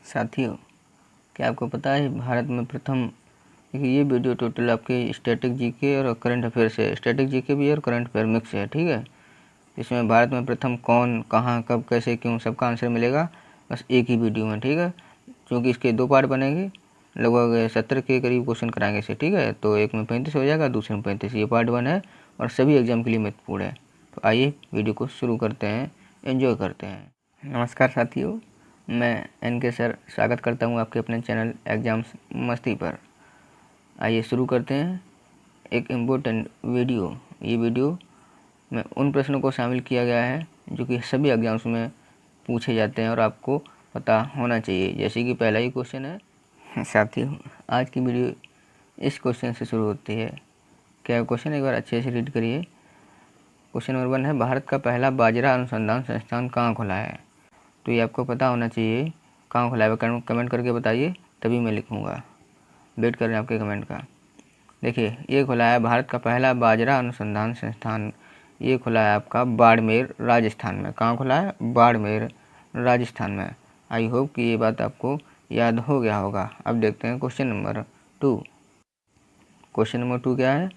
साथियों, क्या आपको पता है भारत में प्रथम, देखिए ये वीडियो टोटल आपके स्टैटिक जीके और करंट अफेयर्स है। स्टैटिक जीके भी है और करंट अफेयर मिक्स है, ठीक है। इसमें भारत में प्रथम कौन, कहाँ, कब, कैसे, क्यों, सबका आंसर मिलेगा बस एक ही वीडियो में, ठीक है। क्योंकि इसके 2 पार्ट बनेंगे, लगभग 70 के करीब क्वेश्चन कराएंगे इसे, ठीक है। तो एक में 35 हो जाएगा, दूसरे में 35। ये पार्ट 1 है और सभी एग्जाम के लिए महत्वपूर्ण है। तो आइए वीडियो को शुरू करते हैं, एंजॉय करते हैं। नमस्कार साथियों, मैं NK सर स्वागत करता हूं आपके अपने चैनल एग्जाम्स मस्ती पर। आइए शुरू करते हैं एक इम्पोर्टेंट वीडियो। ये वीडियो में उन प्रश्नों को शामिल किया गया है जो कि सभी एग्जाम्स में पूछे जाते हैं और आपको पता होना चाहिए। जैसे कि पहला ही क्वेश्चन है साथियों, आज की वीडियो इस क्वेश्चन से शुरू होती है। क्या क्वेश्चन, एक बार अच्छे से रीड करिए। क्वेश्चन नंबर 1 है, भारत का पहला बाजरा अनुसंधान संस्थान कहाँ खुला है? तो ये आपको पता होना चाहिए कहाँ खुला है। कमेंट करके बताइए, तभी मैं लिखूँगा। वेट कर रहे हैं आपके कमेंट का। देखिए, ये खुला है भारत का पहला बाजरा अनुसंधान संस्थान, ये खुला है आपका बाड़मेर राजस्थान में। कहाँ खुला है? बाड़मेर राजस्थान में। आई होप कि ये बात आपको याद हो गया होगा। अब देखते हैं क्वेश्चन नंबर 2। क्वेश्चन नंबर 2 क्या है?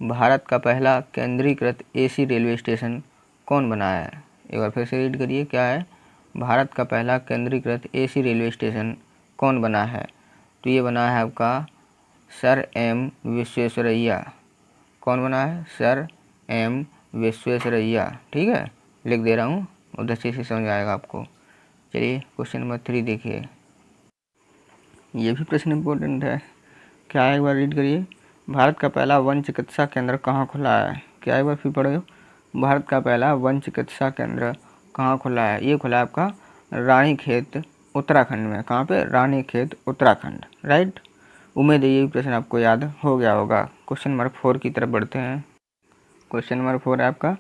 भारत का पहला केंद्रीकृत AC रेलवे स्टेशन कौन बनाया है? एक बार फिर से रीड करिए। क्या है? भारत का पहला केंद्रीकृत AC रेलवे स्टेशन कौन बना है? तो ये बना है आपका सर M विश्वेश्वरैया। कौन बना है? सर M विश्वेश्वरैया, ठीक है। लिख दे रहा हूँ, उधर से समझ आएगा आपको। चलिए क्वेश्चन नंबर 3 देखिए। ये भी प्रश्न इम्पोर्टेंट है। क्या है? एक बार रीड करिए। भारत का पहला वन चिकित्सा केंद्र कहाँ खुला है? क्या, एक बार फिर पढ़ो। भारत का पहला वन चिकित्सा केंद्र कहाँ खुला है? ये खुला है आपका रानीखेत उत्तराखंड में। कहाँ पे? रानीखेत उत्तराखंड, राइट। उम्मीद है ये प्रश्न आपको याद हो गया होगा। क्वेश्चन नंबर 4 की तरफ बढ़ते हैं। क्वेश्चन नंबर 4 है आपका,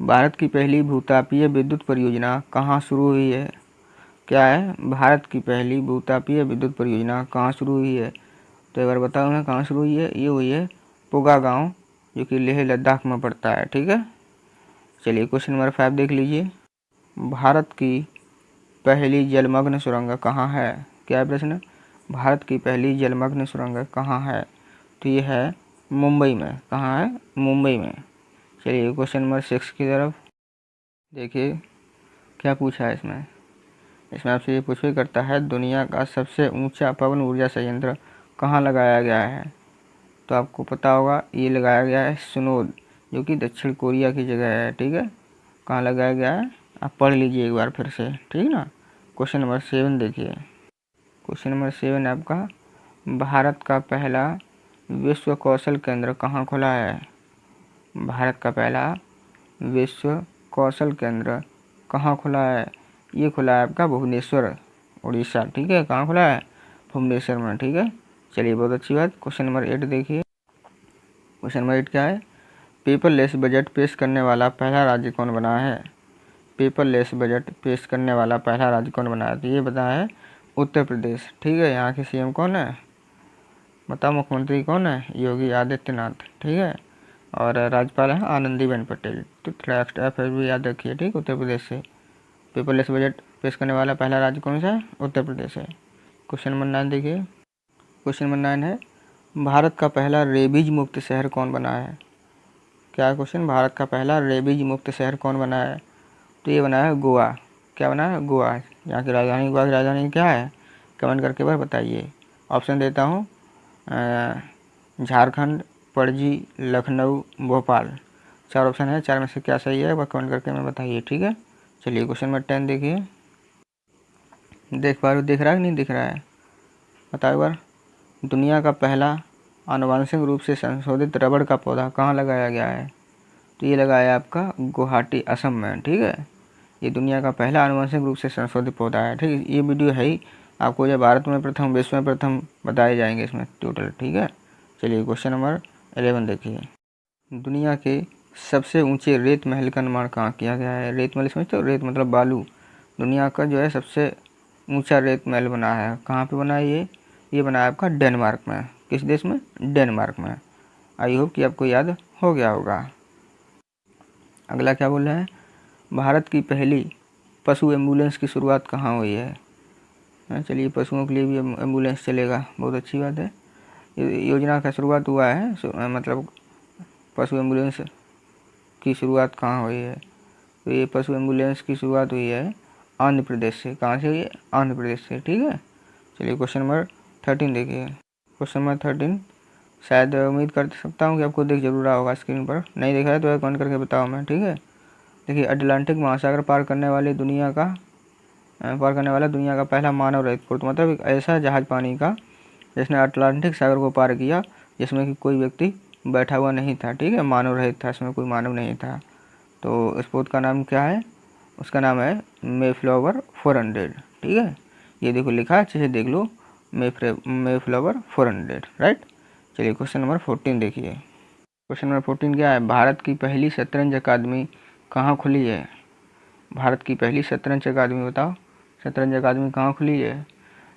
भारत की पहली भूतापीय विद्युत परियोजना कहाँ शुरू हुई है? क्या है? भारत की पहली भूतापीय विद्युत परियोजना कहाँ शुरू हुई है? तो एक बार बताओ ना, कहाँ शुरू हुई है? ये हुई है पुगा गांव, जो कि लेह लद्दाख में पड़ता है, ठीक है। चलिए क्वेश्चन नंबर 5 देख लीजिए। भारत की पहली जलमग्न सुरंग कहाँ है? क्या है प्रश्न? भारत की पहली जलमग्न सुरंग कहाँ है? तो ये है मुंबई में। कहाँ है? मुंबई में। चलिए क्वेश्चन नंबर 6 की तरफ देखिए। क्या पूछा है इसमें? इसमें आपसे ये पूछा करता है, दुनिया का सबसे ऊंचा पवन ऊर्जा संयंत्र कहाँ लगाया गया है? तो आपको पता होगा, ये लगाया गया है सुनोद, जो कि दक्षिण कोरिया की जगह है, ठीक है। कहाँ लगाया गया है? आप पढ़ लीजिए एक बार फिर से, ठीक ना। क्वेश्चन नंबर 7 देखिए। क्वेश्चन नंबर 7 आपका, भारत का पहला विश्व कौशल केंद्र कहाँ खुला है? भारत का पहला विश्व कौशल केंद्र कहाँ खुला है? ये खुला है आपका भुवनेश्वर, उड़ीसा, ठीक है। कहाँ खुला है? भुवनेश्वर में, ठीक है। चलिए बहुत अच्छी बात। क्वेश्चन नंबर 8 देखिए। क्वेश्चन नंबर 8 क्या है? पेपरलेस बजट पेश करने वाला पहला राज्य कौन बना है? पेपरलेस बजट पेश करने वाला पहला राज्य कौन बना है? तो ये बता है उत्तर प्रदेश, ठीक है। यहाँ के CM कौन है? बताओ, मुख्यमंत्री कौन है? योगी आदित्यनाथ, ठीक है। और राज्यपाल है आनंदीबेन पटेल। तो थोड़ा एक्स्ट्रा फिर भी याद रखिए, ठीक। उत्तर प्रदेश से पेपरलेस बजट पेश करने वाला पहला राज्य कौन सा है? उत्तर प्रदेश है। क्वेश्चन नंबर 9 देखिए। क्वेश्चन नंबर 9 है, भारत का पहला रेबीज मुक्त शहर कौन बना है? क्या है क्वेश्चन? भारत का पहला रेबीज मुक्त शहर कौन बना है? तो ये बना है गोवा। क्या बना है? गोवा। यहाँ की राजधानी, गोवा की राजधानी क्या है? कमेंट करके बार बताइए। ऑप्शन देता हूँ, झारखंड, पणजी, लखनऊ, भोपाल। 4 ऑप्शन है, 4 में से क्या सही है वह कमेंट करके मैं बताइए, ठीक है। चलिए क्वेश्चन नंबर 10 देखिए। देख पा रहे हो? दिख रहा है कि नहीं दिख रहा है? बताओ एक बार। दुनिया का पहला आनुवंशिक रूप से संशोधित रबड़ का पौधा कहाँ लगाया गया है? तो ये लगाया आपका गुवाहाटी, असम में, ठीक है। ये दुनिया का पहला आनुवंशिक रूप से संशोधित पौधा है, ठीक है। ये वीडियो है ही आपको जो भारत में प्रथम, विश्व में प्रथम बताए जाएंगे इसमें टोटल, ठीक है। चलिए क्वेश्चन नंबर 11 देखिए। दुनिया के सबसे ऊंचे रेत महल का निर्माण कहाँ किया गया है? रेत महल समझते हो? रेत मतलब बालू। दुनिया का जो है सबसे ऊंचा रेत महल बना है, कहाँ पे बना है ये बना है आपका डेनमार्क में। किस देश में? डेनमार्क में। आई होप कि आपको याद हो गया होगा। अगला क्या बोल रहा है? भारत की पहली पशु एम्बुलेंस की शुरुआत कहाँ हुई है? चलिए, पशुओं के लिए भी एम्बुलेंस चलेगा, बहुत अच्छी बात है। योजना का शुरुआत हुआ है, मतलब पशु एम्बुलेंस की शुरुआत कहाँ हुई है? तो ये पशु एम्बुलेंस की शुरुआत हुई है आंध्र प्रदेश से। कहाँ से हुई है? आंध्र प्रदेश से, ठीक है। चलिए, क्वेश्चन नंबर 13 देखिए। क्वेश्चन नंबर 13 शायद उम्मीद कर सकता हूँ कि आपको दिख जरूर रहा होगा स्क्रीन पर। नहीं देखा है तो कमेंट करके बताओ मैं, ठीक है। देखिए, अटलांटिक महासागर पार करने वाला दुनिया का पहला मानव रहित पोत, मतलब एक ऐसा जहाज पानी का जिसने अटलांटिक सागर को पार किया जिसमें कि कोई व्यक्ति बैठा हुआ नहीं था, ठीक है, मानव रहित था, इसमें कोई मानव नहीं था। तो इस पोत का नाम क्या है? उसका नाम है मेफ्लावर 400, ठीक है। ये देखो लिखा है, अच्छे से देख लो, मेफ्लावर 400, राइट। चलिए, क्वेश्चन नंबर 14 देखिए। क्वेश्चन नंबर 14 क्या है? भारत की पहली शतरंज अकादमी कहाँ खुली है? भारत की पहली शतरंज अकादमी, बताओ, शतरंज अकादमी कहाँ खुली है?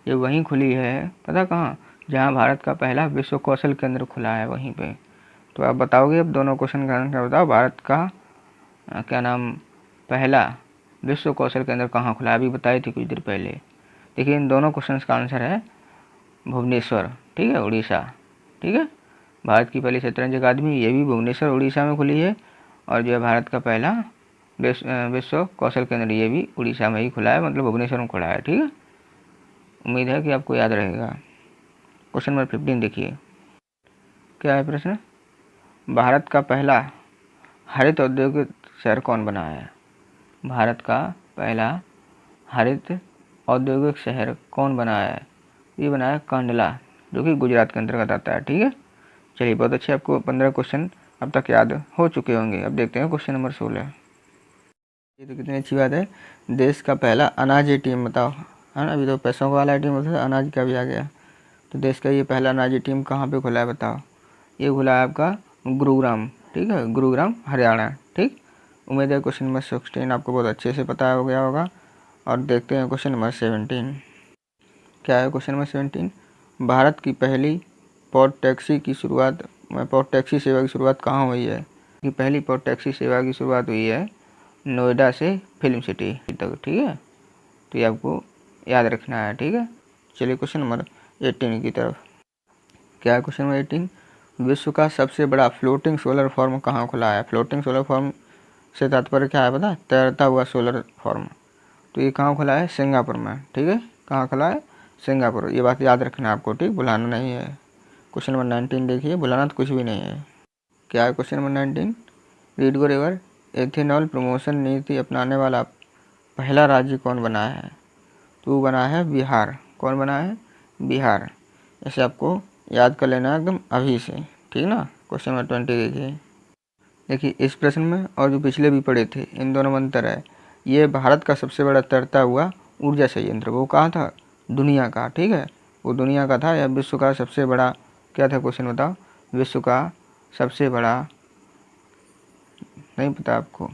ये वहीं खुली है, पता कहाँ? जहाँ भारत का पहला विश्व कौशल केंद्र खुला है, वहीं पे। तो आप बताओगे अब दोनों क्वेश्चन का आंसर बताओ। भारत का क्या नाम, पहला विश्व कौशल केंद्र कहाँ खुला है? अभी बताई थी कुछ देर पहले। देखिए, इन दोनों क्वेश्चन का आंसर है भुवनेश्वर, ठीक है, उड़ीसा, ठीक है। भारत की पहली शतरंज अकादमी ये भी भुवनेश्वर उड़ीसा में खुली है, और जो है भारत का पहला विश्व कौशल केंद्र ये भी उड़ीसा में ही खुला है, मतलब भुवनेश्वर में खुला है, ठीक है। उम्मीद है कि आपको याद रहेगा। क्वेश्चन नंबर 15 देखिए। क्या है प्रश्न? भारत का पहला हरित औद्योगिक शहर कौन बनाया है? भारत का पहला हरित औद्योगिक शहर कौन बनाया है? ये बनाया कांडला, जो कि गुजरात के अंतर्गत आता है, ठीक है। चलिए, बहुत अच्छे, आपको 15 क्वेश्चन अब तक याद हो चुके होंगे। अब देखते हैं क्वेश्चन नंबर 16। ये तो कितनी अच्छी बात है। देश का पहला अनाज एटीएम बताओ, है ना। अभी तो पैसों का वाला एटीएम होता था, अनाज का भी आ गया। तो देश का ये पहला अनाज एटीएम कहाँ पे खुला है बताओ? ये खुला है आपका गुरुग्राम, ठीक है, गुरुग्राम हरियाणा, ठीक। उम्मीद है क्वेश्चन नंबर 16 आपको बहुत अच्छे से पता हो गया होगा। और देखते हैं क्वेश्चन नंबर 17। क्या है क्वेश्चन नंबर 17? भारत की पहली पॉड टैक्सी सेवा की शुरुआत कहाँ हुई है? कि पहली पॉड टैक्सी सेवा की शुरुआत हुई है नोएडा से फिल्म सिटी तक, ठीक है। तो ये आपको याद रखना है, ठीक है। चलिए, क्वेश्चन नंबर 18 की तरफ। क्या है क्वेश्चन नंबर 18? विश्व का सबसे बड़ा फ्लोटिंग सोलर फॉर्म कहाँ खुला है? फ्लोटिंग सोलर फॉर्म से तात्पर्य क्या है पता है? तैरता हुआ सोलर फॉर्म। तो ये कहाँ खुला है? सिंगापुर में, ठीक है। कहाँ खुला है? सिंगापुर। ये बात याद रखना है आपको, ठीक, भुलाना नहीं है। क्वेश्चन नंबर 19 देखिए, भुलाना तो कुछ भी नहीं है। क्या है क्वेश्चन नंबर 19? रीड गो रिवर एथेनॉल प्रमोशन नीति अपनाने वाला पहला राज्य कौन बना है? तो बना है बिहार। कौन बना है? बिहार। ऐसे आपको याद कर लेना है एकदम अभी से, ठीक ना। क्वेश्चन नंबर 20 देखिए, इस प्रश्न में और जो पिछले भी पढ़े थे, इन दोनों में अंतर है। ये भारत का सबसे बड़ा तैरता हुआ ऊर्जा संयंत्र वो कहाँ था? दुनिया का, ठीक है, वो दुनिया का था। या विश्व का सबसे बड़ा क्या था? क्वेश्चन बताओ। विश्व का सबसे बड़ा, नहीं पता आपको?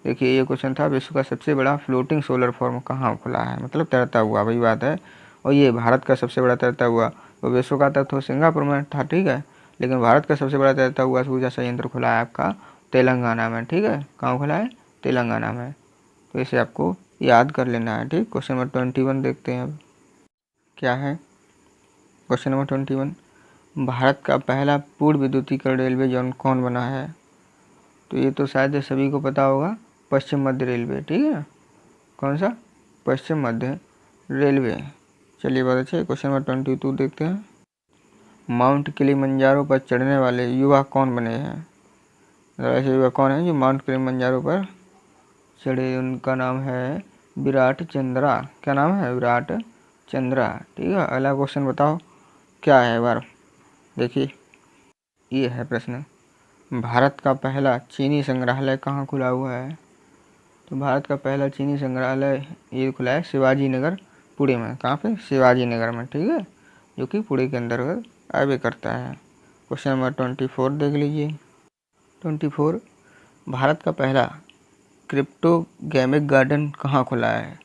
देखिए, ये क्वेश्चन था, विश्व का सबसे बड़ा फ्लोटिंग सोलर फॉर्म कहाँ खुला है, मतलब तैरता हुआ, वही बात है। और ये भारत का सबसे बड़ा तैरता हुआ, तो विश्व का था तो सिंगापुर में था, ठीक है, लेकिन भारत का सबसे बड़ा तैरता हुआ ऊर्जा संयंत्र खुला है आपका तेलंगाना में, ठीक है। कहाँ खुला है? तेलंगाना में। तो इसे आपको याद कर लेना है, ठीक। क्वेश्चन नंबर 21 देखते हैं अब। क्या है क्वेश्चन नंबर 21? भारत का पहला पूर्ण विद्युतीकरण रेलवे जोन कौन बना है? तो ये तो शायद सभी को पता होगा, पश्चिम मध्य रेलवे, ठीक है। कौन सा? पश्चिम मध्य रेलवे। चलिए, बहुत अच्छे। क्वेश्चन नंबर 22 देखते हैं। माउंट किलिमंजारो पर चढ़ने वाले युवा कौन बने हैं? ऐसे युवा कौन है जो माउंट किलिमंजारो पर चढ़े? उनका नाम है विराट चंद्रा। क्या नाम है? विराट चंद्रा, ठीक है। अगला क्वेश्चन बताओ क्या है बार। देखिए, ये है प्रश्न, भारत का पहला चीनी संग्रहालय कहाँ खुला हुआ है? तो भारत का पहला चीनी संग्रहालय ये खुला है शिवाजी नगर, पुणे में। कहाँ पे? शिवाजी नगर में, ठीक है, जो कि पुणे के अंतर्गत आवे करता है। क्वेश्चन नंबर 24 देख लीजिए। 24, भारत का पहला क्रिप्टोगैमिक गार्डन कहाँ खुला है?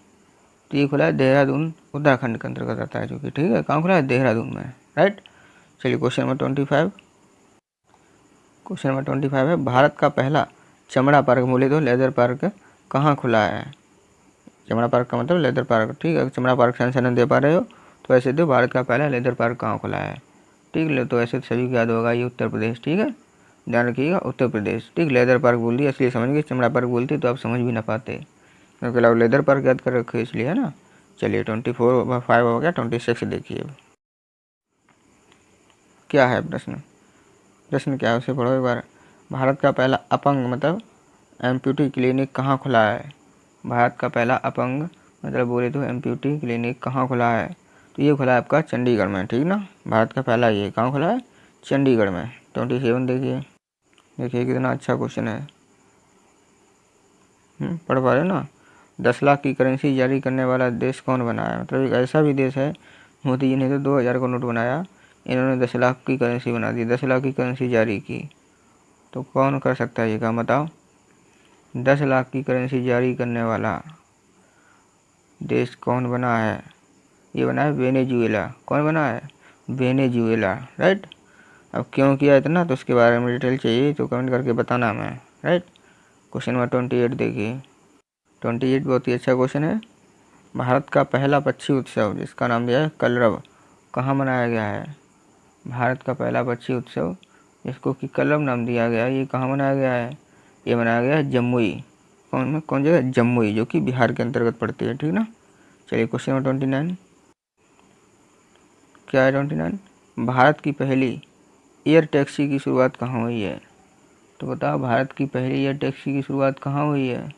तो ये खुला है देहरादून, उत्तराखंड के अंतर्गत आता है, जो कि, ठीक है, कहाँ खुला है? देहरादून में, राइट। चलिए, क्वेश्चन नंबर 25। क्वेश्चन नंबर 25 है, भारत का पहला चमड़ा पार्क, बोले तो लेदर पार्क, कहाँ खुला है? चमड़ा पार्क का मतलब लेदर पार्क, ठीक है। चमड़ा पार्क से आंसर नहीं दे पा रहे हो तो ऐसे दो, भारत का पहला लेदर पार्क कहाँ खुला है, ठीक है। तो ऐसे सभी को याद होगा, ये उत्तर प्रदेश, ठीक है, ध्यान रखिएगा, उत्तर प्रदेश, ठीक। लेदर पार्क बोल दिया इसलिए समझ गए, चमड़ा पार्क बोलती तो आप समझ भी ना पाते, क्योंकि आप लेदर पार्क याद कर रखे इसलिए, है ना। चलिए 24/5 हो गया, 26 देखिए क्या है प्रश्न। प्रश्न क्या है उसे पढ़ो एक बार। भारत का पहला अपंग मतलब एम्प्यूटी क्लिनिक कहाँ खुला है। भारत का पहला अपंग मतलब बोले तो एम्प्यूटी क्लिनिक कहाँ खुला है, तो ये खुला है आपका चंडीगढ़ में, ठीक ना। भारत का पहला ये कहाँ खुला है, चंडीगढ़ में। 27 देखिए, देखिए कितना अच्छा क्वेश्चन है, पढ़ पा रहे ना। 10 लाख की करेंसी जारी करने वाला देश कौन बना है, मतलब एक ऐसा भी देश है, मोदी जी ने तो 2000 का नोट बनाया, इन्होंने 10 लाख की करेंसी बना दी, 10 लाख की करेंसी जारी की, तो कौन कर सकता है ये काम बताओ। 10 लाख की करेंसी जारी करने वाला देश कौन बना है, ये बना है वेनेजुएला। कौन बना है, वेनेजुएला, राइट। अब क्यों किया इतना, तो उसके बारे में डिटेल चाहिए तो कमेंट करके बताना मैं, राइट। क्वेश्चन नंबर 28 देखिए, 28 बहुत ही अच्छा क्वेश्चन है। भारत का पहला पक्षी उत्सव जिसका नाम दिया है कलरव, कहाँ मनाया गया है। भारत का पहला पक्षी उत्सव जिसको कि कलरव नाम दिया गया है, ये कहाँ मनाया गया है, ये मनाया गया है जमुई। कौन जगह, जमुई, जो कि बिहार के अंतर्गत पड़ती है, ठीक ना। चलिए क्वेश्चन नंबर 29 क्या है, 29 भारत की पहली एयर टैक्सी की शुरुआत कहाँ हुई है, तो बताओ भारत की पहली एयर टैक्सी की शुरुआत कहाँ हुई है,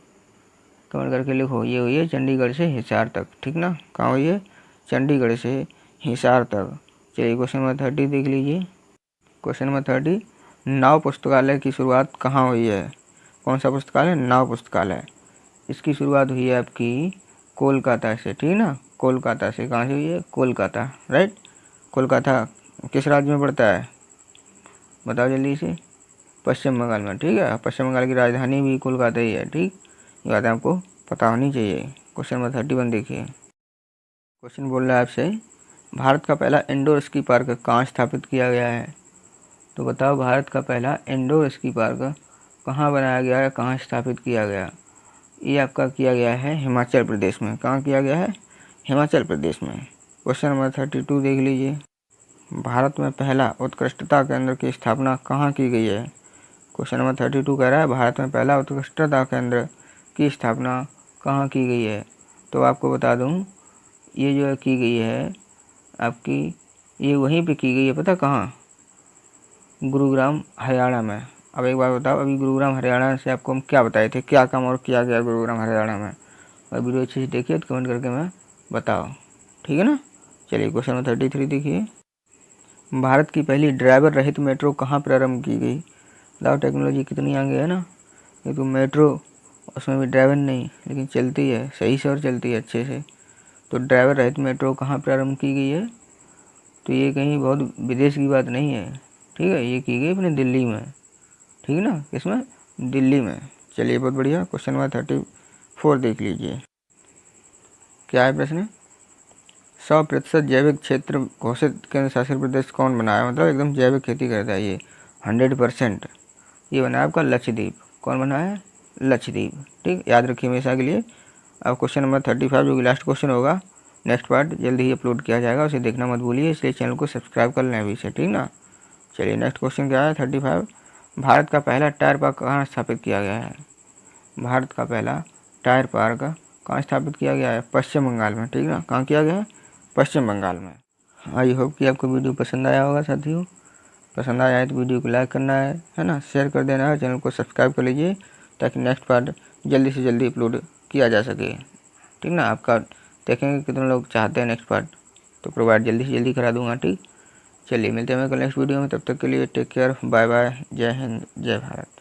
कमेंट करके लिखो। ये हुई है चंडीगढ़ से हिसार तक, ठीक ना। कहाँ हुई है, चंडीगढ़ से हिसार तक। चलिए क्वेश्चन नंबर 30 देख लीजिए। क्वेश्चन नंबर 30 नाव पुस्तकालय की शुरुआत कहाँ हुई है। कौन सा पुस्तकालय, नाव पुस्तकालय। इसकी शुरुआत हुई है आपकी कोलकाता से, ठीक ना। कोलकाता से, कहाँ से हुई है, कोलकाता, राइट। कोलकाता किस राज्य में पड़ता है, बताओ जल्दी से, पश्चिम बंगाल में, ठीक है। पश्चिम बंगाल की राजधानी भी कोलकाता ही है, ठीक। ये बात आपको पता होनी चाहिए। क्वेश्चन नंबर 31 देखिए। क्वेश्चन बोल रहा है आपसे भारत का पहला इंडोर स्की पार्क कहाँ स्थापित किया गया है, तो बताओ भारत का पहला इंडोर स्की पार्क कहाँ बनाया गया है, कहाँ स्थापित किया गया। ये आपका किया गया है हिमाचल प्रदेश में। कहाँ किया गया है, हिमाचल प्रदेश में। क्वेश्चन नंबर 32 देख लीजिए। भारत में पहला उत्कृष्टता केंद्र की स्थापना कहाँ की गई है। क्वेश्चन नंबर 32 कह रहा है भारत में पहला उत्कृष्टता केंद्र की स्थापना कहाँ की गई है, तो आपको बता दूं ये जो की गई है आपकी, ये वहीं पे की गई है, पता कहाँ, गुरुग्राम हरियाणा में। अब एक बार बताओ, अभी गुरुग्राम हरियाणा से आपको हम क्या बताए थे, क्या काम और किया गया गुरुग्राम हरियाणा में। और वीडियो अच्छे से देखिए तो कमेंट करके मैं बताओ, ठीक है ना। चलिए क्वेश्चन नंबर 33 देखिए। भारत की पहली ड्राइवर रहित मेट्रो कहाँ प्रारंभ की गई। बताओ टेक्नोलॉजी कितनी आगे है ना। ये तो मेट्रो, उसमें भी ड्राइवर नहीं लेकिन चलती है सही से और चलती है अच्छे से। तो ड्राइवर रहित मेट्रो कहाँ प्रारंभ की गई है, तो ये कहीं बहुत विदेश की बात नहीं है, ठीक है। ये की गई अपने दिल्ली में, ठीक है ना, किसमें, दिल्ली में। चलिए बहुत बढ़िया। क्वेश्चन नंबर 34 देख लीजिए। क्या है प्रश्न, 100% जैविक क्षेत्र घोषित केंद्र शासित प्रदेश कौन बनाया, मतलब एकदम जैविक खेती करता है ये 100%। ये बना है आपका लक्षद्वीप। कौन बना है, लक्षद्वीप, ठीक, याद रखिए हमेशा के लिए। अब क्वेश्चन नंबर 35 जो कि लास्ट क्वेश्चन होगा, नेक्स्ट पार्ट जल्दी ही अपलोड किया जाएगा, उसे देखना मत भूलिए, इसलिए चैनल को सब्सक्राइब कर लें अभी से, ठीक ना। चलिए नेक्स्ट क्वेश्चन क्या है 35, भारत का पहला टायर पार्क कहाँ स्थापित किया गया है। भारत का पहला टायर पार्क कहाँ स्थापित किया गया है, पश्चिम बंगाल में, ठीक ना। कहाँ किया गया है, पश्चिम बंगाल में। आई होप कि आपको वीडियो पसंद आया होगा साथियों। पसंद आया है तो वीडियो को लाइक करना है ना, शेयर कर देना है, चैनल को सब्सक्राइब कर लीजिए ताकि नेक्स्ट पार्ट जल्दी से जल्दी अपलोड किया जा सके, ठीक ना। आपका देखेंगे कितने लोग चाहते हैं नेक्स्ट पार्ट, तो प्रोवाइड जल्दी से जल्दी करा दूंगा, ठीक। चलिए मिलते हैं कल नेक्स्ट वीडियो में, तब तक के लिए टेक केयर, बाय बाय, जय हिंद, जय भारत।